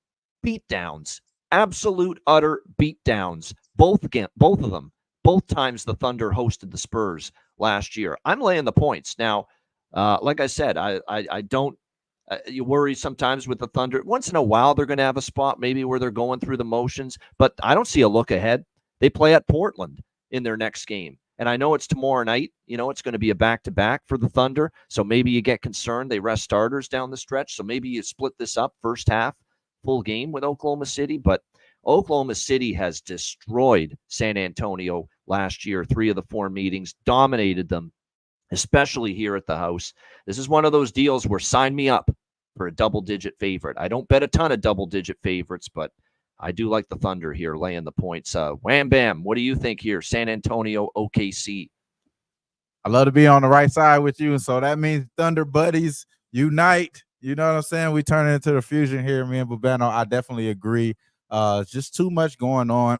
Speaker 1: Beatdowns. Absolute, utter beatdowns. Both of them. Both times the Thunder hosted the Spurs last year. I'm laying the points. Now, like I said, I don't you worry sometimes with the Thunder. Once in a while, they're going to have a spot maybe where they're going through the motions, but I don't see a look ahead. They play at Portland in their next game. And I know it's tomorrow night. You know, it's going to be a back-to-back for the Thunder. So maybe you get concerned. They rest starters down the stretch. So maybe you split this up first half, full game with Oklahoma City. But Oklahoma City has destroyed San Antonio last year. 3 of the 4 meetings, dominated them, especially here at the house. This is one of those deals where sign me up for a double-digit favorite. I don't bet a ton of double-digit favorites, but I do like the Thunder here, laying the points. Wham Bam, what do you think here? San Antonio, OKC.
Speaker 2: I love to be on the right side with you, and so that means Thunder buddies unite. You know what I'm saying? We turn it into the fusion here, me and Bubano. I definitely agree. Just too much going on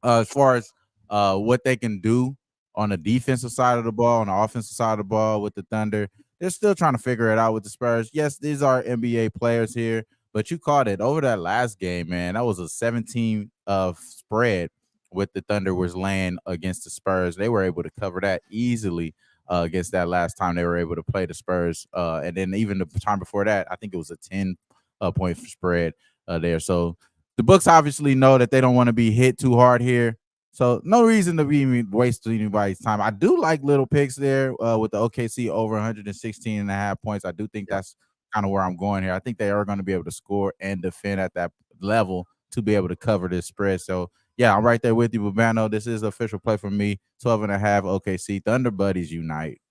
Speaker 2: as far as what they can do on the defensive side of the ball, on the offensive side of the ball with the Thunder. They're still trying to figure it out with the Spurs. Yes, these are NBA players here, but you caught it over that last game, man. That was a 17 spread with the Thunder was laying against the Spurs. They were able to cover that easily against that last time they were able to play the Spurs. And then even the time before that, I think it was a 10-point spread there. So the books obviously know that they don't want to be hit too hard here. So no reason to be wasting anybody's time. I do like little picks there with the OKC over 116.5 points. I do think that's kind of where I'm going here. I think they are going to be able to score and defend at that level to be able to cover this spread. So, yeah, I'm right there with you, Bubano. This is the official play for me. 12.5 OKC. Thunder buddies unite.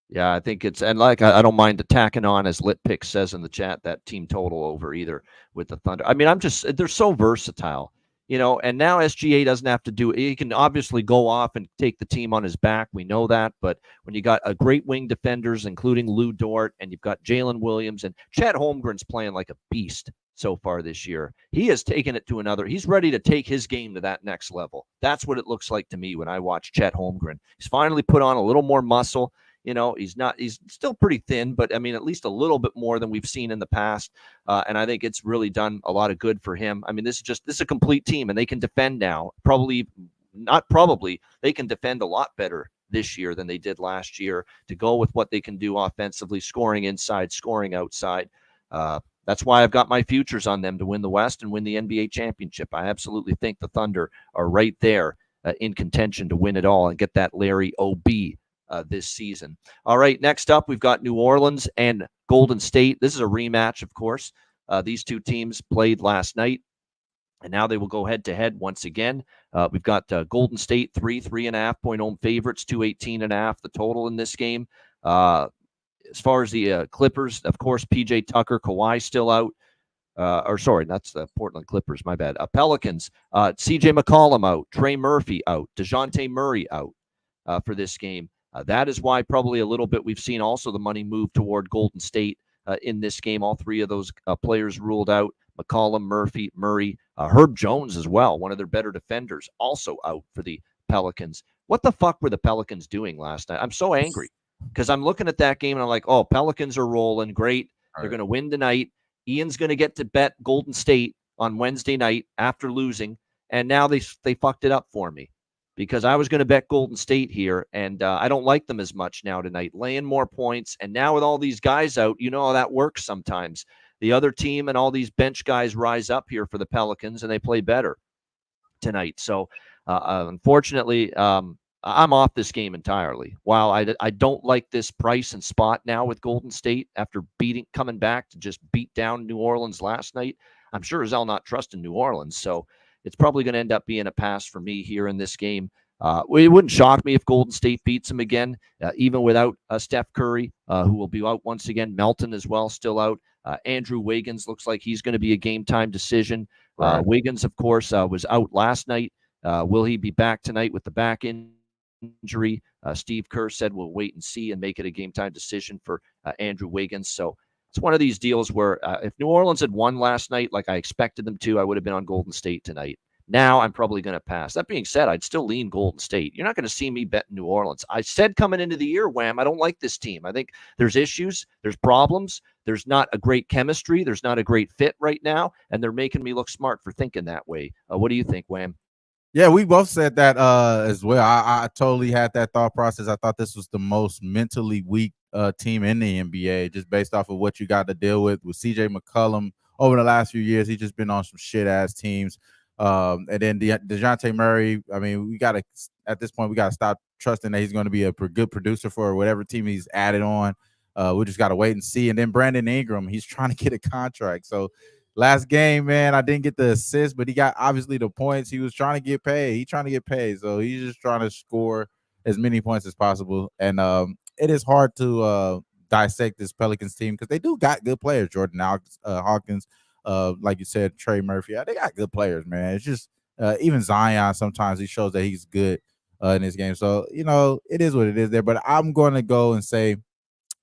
Speaker 1: Yeah, I think it's, and like I don't mind attacking on, as Litpick says in the chat, that team total over either with the Thunder. I mean, they're so versatile, you know, and now SGA doesn't have to do it. He can obviously go off and take the team on his back. We know that. But when you got a great wing defenders, including Lou Dort, and you've got Jalen Williams, and Chet Holmgren's playing like a beast so far this year. He has taken it to another. He's ready to take his game to that next level. That's what it looks like to me when I watch Chet Holmgren. He's finally put on a little more muscle. He's still pretty thin, but I mean, at least a little bit more than we've seen in the past. And I think it's really done a lot of good for him. I mean, this is a complete team, and they can defend now. They can defend a lot better this year than they did last year, to go with what they can do offensively, scoring inside, scoring outside. That's why I've got my futures on them to win the West and win the NBA championship. I absolutely think the Thunder are right there in contention to win it all and get that Larry O.B. This season. All right, next up, we've got New Orleans and Golden State. This is a rematch, of course. These two teams played last night, and now they will go head-to-head once again. We've got Golden State 3.5 point home favorites, 218.5 the total in this game. As far as the Clippers, of course, P.J. Tucker, Kawhi still out. That's the Portland Clippers, my bad. Pelicans, C.J. McCollum out, Trey Murphy out, DeJounte Murray out for this game. That is why probably a little bit we've seen also the money move toward Golden State in this game. All three of those players ruled out. McCollum, Murphy, Murray, Herb Jones as well, one of their better defenders, also out for the Pelicans. What the fuck were the Pelicans doing last night? I'm so angry because I'm looking at that game and I'm like, oh, Pelicans are rolling. Great. They're going to win tonight. Ian's going to get to bet Golden State on Wednesday night after losing, and now they fucked it up for me because I was going to bet Golden State here, and I don't like them as much now tonight, laying more points. And now with all these guys out, you know how that works sometimes. The other team and all these bench guys rise up here for the Pelicans, and they play better tonight. So, unfortunately, I'm off this game entirely. While I don't like this price and spot now with Golden State after coming back to just beat down New Orleans last night, I'm sure as hell not trusting New Orleans. So it's probably going to end up being a pass for me here in this game. It wouldn't shock me if Golden State beats them again, even without Steph Curry, who will be out once again. Melton as well, still out. Andrew Wiggins looks like he's going to be a game-time decision. Right. Wiggins, of course, was out last night. Will he be back tonight with the back injury? Steve Kerr said we'll wait and see and make it a game-time decision for Andrew Wiggins. So it's one of these deals where if New Orleans had won last night like I expected them to, I would have been on Golden State tonight. Now I'm probably going to pass. That being said, I'd still lean Golden State. You're not going to see me bet New Orleans. I said coming into the year, Wham, I don't like this team. I think there's issues, there's problems, there's not a great chemistry, there's not a great fit right now, and they're making me look smart for thinking that way. What do you think, Wham?
Speaker 2: Yeah, we both said that as well. I totally had that thought process. I thought this was the most mentally weak team in the NBA, just based off of what you got to deal with C.J. McCollum over the last few years. He's just been on some shit-ass teams. And then DeJounte Murray, I mean, at this point, we got to stop trusting that he's going to be a good producer for whatever team he's added on. We just got to wait and see. And then Brandon Ingram, he's trying to get a contract. So last game, man, I didn't get the assist, but he got obviously the points. He was trying to get paid. He's trying to get paid. So he's just trying to score as many points as possible. And it is hard to dissect this Pelicans team because they do got good players. Jordan Hawkins, like you said, Trey Murphy. They got good players, man. It's just even Zion, sometimes he shows that he's good in this game. So, it is what it is there. But I'm going to go and say,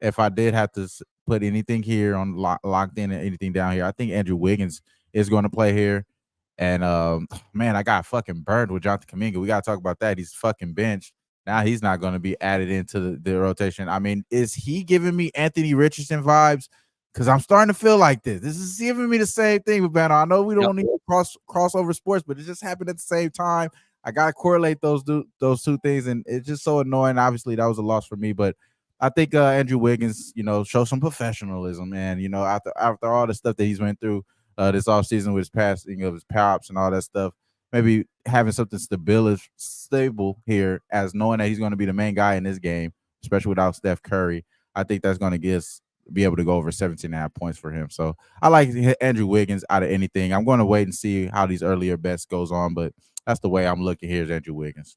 Speaker 2: if I did have to put anything here on locked in and anything down here, I think Andrew Wiggins is going to play here. And, man, I got fucking burned with Jonathan Kuminga. We got to talk about that. He's fucking benched. Now he's not going to be added into the rotation. I mean, is he giving me Anthony Richardson vibes? Because I'm starting to feel like this. This is giving me the same thing with Banner. I know we don't need to crossover sports, but it just happened at the same time. I got to correlate those two things, and it's just so annoying. Obviously, that was a loss for me, but I think Andrew Wiggins, show some professionalism, man. After all the stuff that he's went through this offseason with his passing of his pops and all that stuff, maybe having something stable here as knowing that he's going to be the main guy in this game, especially without Steph Curry. I think that's going to be able to go over 17.5 points for him. So I like Andrew Wiggins out of anything. I'm going to wait and see how these earlier bets goes on, but that's the way I'm looking here is Andrew Wiggins.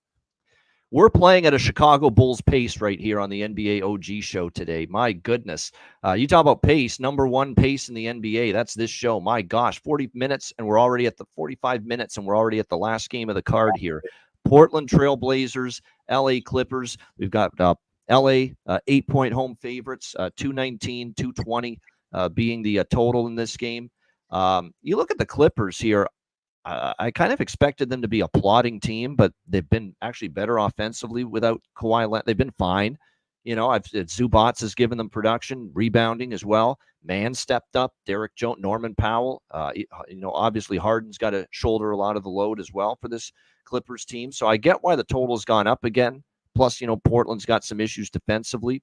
Speaker 1: We're playing at a Chicago Bulls pace right here on the NBA OG show today. My goodness. You talk about pace, number one pace in the NBA. That's this show. My gosh, 40 minutes, and we're already at the 45 minutes, and we're already at the last game of the card here. Portland Trail Blazers, LA Clippers. We've got LA 8-point home favorites, 219, 220 being the total in this game. You look at the Clippers here. I kind of expected them to be a plodding team, but they've been actually better offensively without Kawhi. They've been fine. Zubats has given them production, rebounding as well. Man stepped up. Derek Jones, Norman Powell. Obviously Harden's got to shoulder a lot of the load as well for this Clippers team. So I get why the total's gone up again. Plus, Portland's got some issues defensively.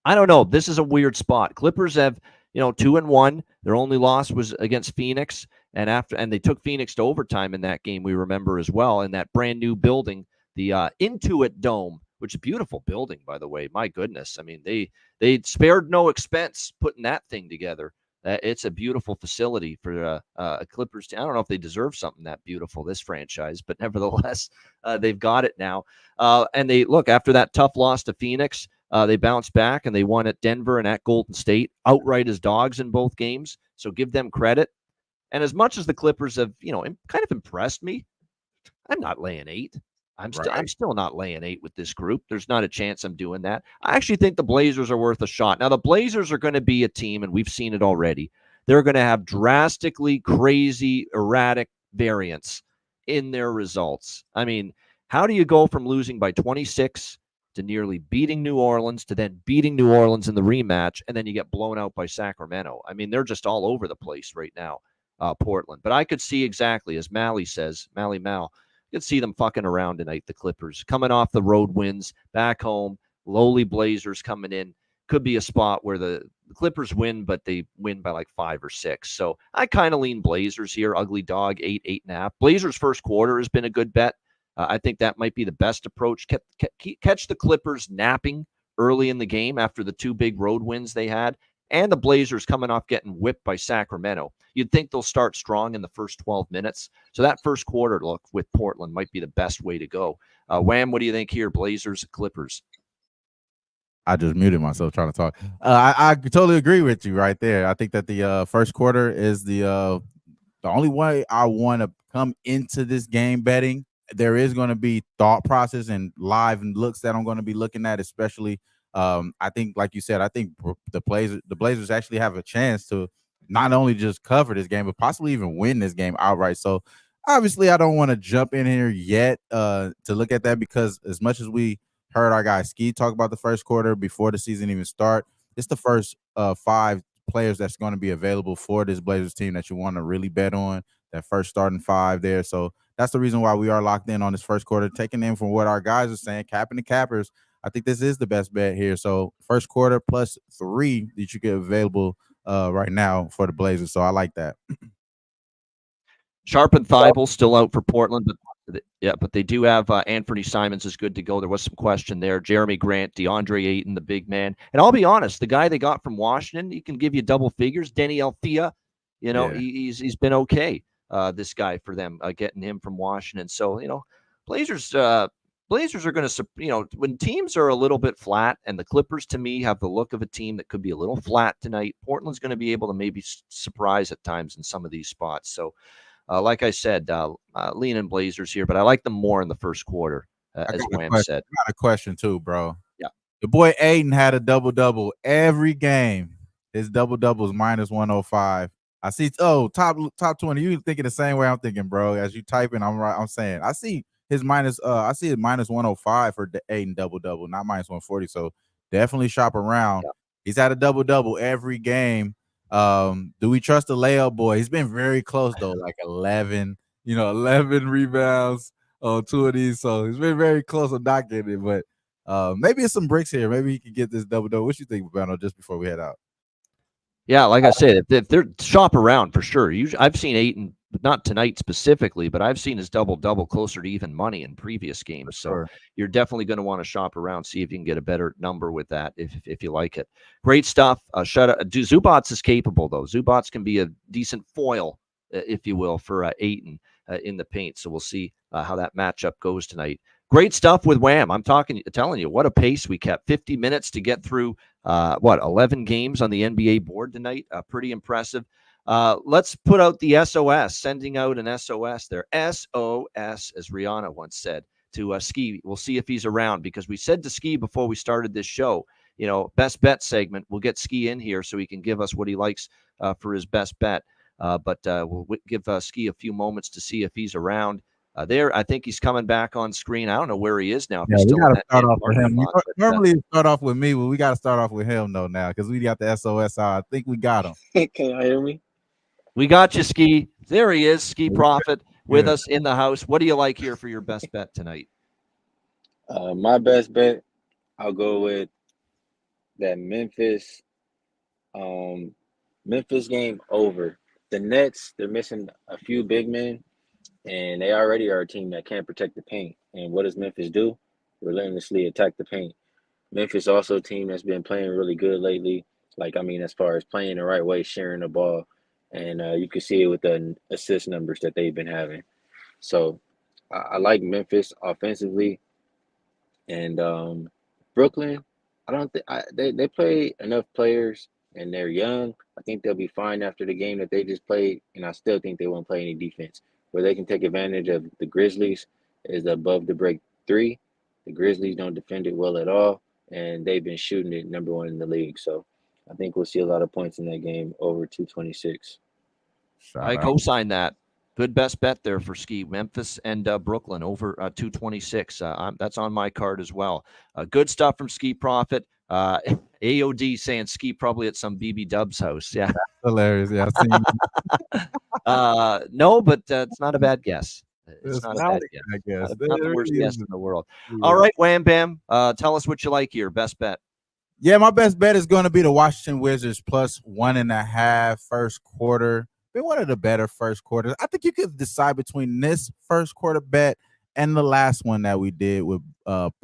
Speaker 1: I don't know. This is a weird spot. Clippers have, 2-1. Their only loss was against Phoenix, and they took Phoenix to overtime in that game. We remember as well in that brand new building, the Intuit Dome, which is a beautiful building, by the way. My goodness, I mean they spared no expense putting that thing together. It's a beautiful facility for a Clippers team. I don't know if they deserve something that beautiful, this franchise, but nevertheless, they've got it now. And they look after that tough loss to Phoenix. They bounced back and they won at Denver and at Golden State outright as dogs in both games. So give them credit. And as much as the Clippers have, kind of impressed me, I'm not laying 8. I'm still not laying 8 with this group. There's not a chance I'm doing that. I actually think the Blazers are worth a shot. Now, the Blazers are going to be a team, and we've seen it already. They're going to have drastically crazy, erratic variance in their results. I mean, how do you go from losing by 26 to nearly beating New Orleans to then beating New Orleans in the rematch, and then you get blown out by Sacramento? I mean, they're just all over the place right now, Portland. But I could see exactly, as Mally says, Mally Mal, you could see them fucking around tonight, the Clippers. Coming off the road wins, back home, lowly Blazers coming in. Could be a spot where the Clippers win, but they win by like 5 or 6. So I kind of lean Blazers here. Ugly dog, 8, 8.5. Blazers first quarter has been a good bet. I think that might be the best approach. Catch the Clippers napping early in the game after the 2 big road wins they had, and the Blazers coming off getting whipped by Sacramento. You'd think they'll start strong in the first 12 minutes. So that first quarter look with Portland might be the best way to go. Wham, what do you think here? Blazers, Clippers?
Speaker 2: I just muted myself trying to talk. I totally agree with you right there. I think that the first quarter is the only way I want to come into this game betting. There is going to be thought process and live looks that I'm going to be looking at, especially. I think, like you said, I think the Blazers actually have a chance to not only just cover this game, but possibly even win this game outright. So obviously, I don't want to jump in here yet to look at that, because as much as we heard our guy Skee talk about the first quarter before the season even start, it's the first 5 players that's going to be available for this Blazers team that you want to really bet on, that first starting 5 there. So that's the reason why we are locked in on this first quarter, taking in from what our guys are saying, capping the cappers. I think this is the best bet here. So first quarter plus 3 that you get available right now for the Blazers. So I like that.
Speaker 1: Sharp and Thibault still out for Portland, but they do have Anthony Simons is good to go. There was some question there. Jeremy Grant, DeAndre Ayton, the big man. And I'll be honest, the guy they got from Washington, he can give you double figures. Denny Althea, he's been okay. This guy for them, getting him from Washington. So, Blazers are going to, when teams are a little bit flat, and the Clippers to me have the look of a team that could be a little flat tonight, Portland's going to be able to maybe surprise at times in some of these spots. So, like I said, leaning Blazers here, but I like them more in the first quarter, as Wham said.
Speaker 2: I got a question too, bro.
Speaker 1: Yeah.
Speaker 2: The boy Aiden had a double-double every game. His double-double is minus 105. I see, top 20. You thinking the same way I'm thinking, bro. As you type in, I'm saying. I see his minus 105 for the Aiden double-double, not minus 140. So definitely shop around. Yeah. He's had a double-double every game. Do we trust the layup boy? He's been very close though, like 11 rebounds on 2 of these. So he's been very close on not getting it, but maybe it's some bricks here. Maybe he can get this double-double. What you think, Bano, just before we head out?
Speaker 1: Yeah, like I said, if they're shop around for sure. Usually, I've seen Ayton, not tonight specifically, but I've seen his double-double closer to even money in previous games. So you're definitely going to want to shop around, see if you can get a better number with that if you like it. Great stuff. Zubats is capable, though. Zubats can be a decent foil, if you will, for Ayton in the paint. So we'll see how that matchup goes tonight. Great stuff with Wham. I'm telling you, what a pace we kept. 50 minutes to get through, 11 games on the NBA board tonight. Pretty impressive. Let's put out the SOS, sending out an SOS there. SOS, as Rihanna once said, to Skee. We'll see if he's around, because we said to Skee before we started this show, best bet segment. We'll get Skee in here so he can give us what he likes for his best bet. But we'll give Skee a few moments to see if he's around. There, I think he's coming back on screen. I don't know where he is now. If
Speaker 2: Yeah,
Speaker 1: he's
Speaker 2: we
Speaker 1: still
Speaker 2: got
Speaker 1: in
Speaker 2: to
Speaker 1: that
Speaker 2: start
Speaker 1: damn
Speaker 2: off with
Speaker 1: parking
Speaker 2: him.
Speaker 1: lot, but,
Speaker 2: Normally, it start off with me, but we got to start off with him though now because we got the SOS out. I think we got him.
Speaker 3: Can y'all hear me?
Speaker 1: we got you, Skee. There he is, Skee Prophet, with
Speaker 2: Yeah.
Speaker 1: us in the house. What do you like here for your best bet tonight?
Speaker 3: My best bet, I'll go with that Memphis game over. The Nets, they're missing a few big men, and they already are a team that can't protect the paint. And what does Memphis do? Relentlessly attack the paint. Memphis also a team that's been playing really good lately. As far as playing the right way, sharing the ball, and you can see it with the assist numbers that they've been having. So I like Memphis offensively, and Brooklyn. I don't think they play enough players, and they're young. I think they'll be fine after the game that they just played, and I still think they won't play any defense. Where they can take advantage of the Grizzlies is above the break three. The Grizzlies don't defend it well at all, and they've been shooting it number one in the league. So I think we'll see a lot of points in that game over 226.
Speaker 1: I co-sign that. Good best bet there for Skee. Memphis and Brooklyn over 226. That's on my card as well. Good stuff from Skee Prophet. AOD saying Skee probably at some BB Dubs house. Yeah.
Speaker 2: Hilarious. Yeah.
Speaker 1: No, but it's not a bad guess. It's not a bad guess.
Speaker 2: I guess.
Speaker 1: Not the worst guess in the world. All right, Wham Bam. Tell us what you like here. Best bet.
Speaker 2: Yeah, my best bet is going to be the Washington Wizards plus 1.5 first quarter. Been one of the better first quarters. I think you could decide between this first quarter bet and the last one that we did with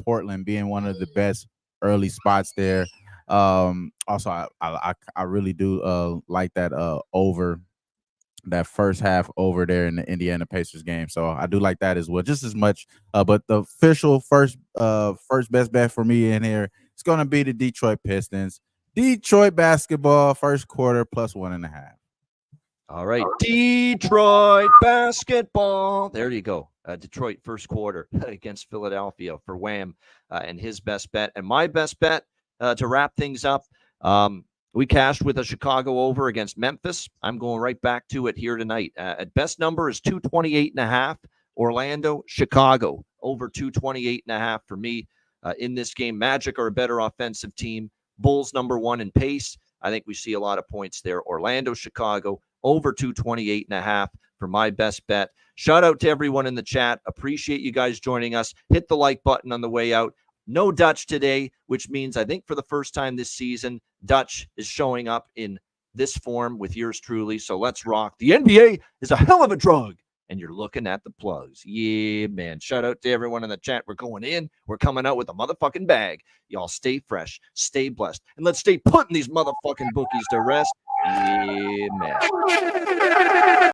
Speaker 2: Portland being one of the best early spots there. Also, I really do like that over that first half over there in the Indiana Pacers game. So I do like that as well, just as much. But the official first best bet for me in here is going to be the Detroit Pistons. Detroit basketball first quarter plus 1.5.
Speaker 1: All right, Detroit basketball. There you go. Detroit first quarter against Philadelphia for Wham and his best bet. And my best bet to wrap things up, we cashed with a Chicago over against Memphis. I'm going right back to it here tonight. At best number is 228.5. Orlando, Chicago over 228.5 for me in this game. Magic are a better offensive team. Bulls number one in pace. I think we see a lot of points there. Orlando, Chicago over 228.5 for my best bet. Shout out to everyone in the chat. Appreciate you guys joining us. Hit the like button on the way out. No Dutch today, which means I think for the first time this season, Dutch is showing up in this form with yours truly. So let's rock. The NBA is a hell of a drug, and you're looking at the plugs. Yeah, man. Shout out to everyone in the chat. We're going in. We're coming out with a motherfucking bag. Y'all stay fresh, stay blessed, and let's stay putting these motherfucking bookies to rest. Yeah, man.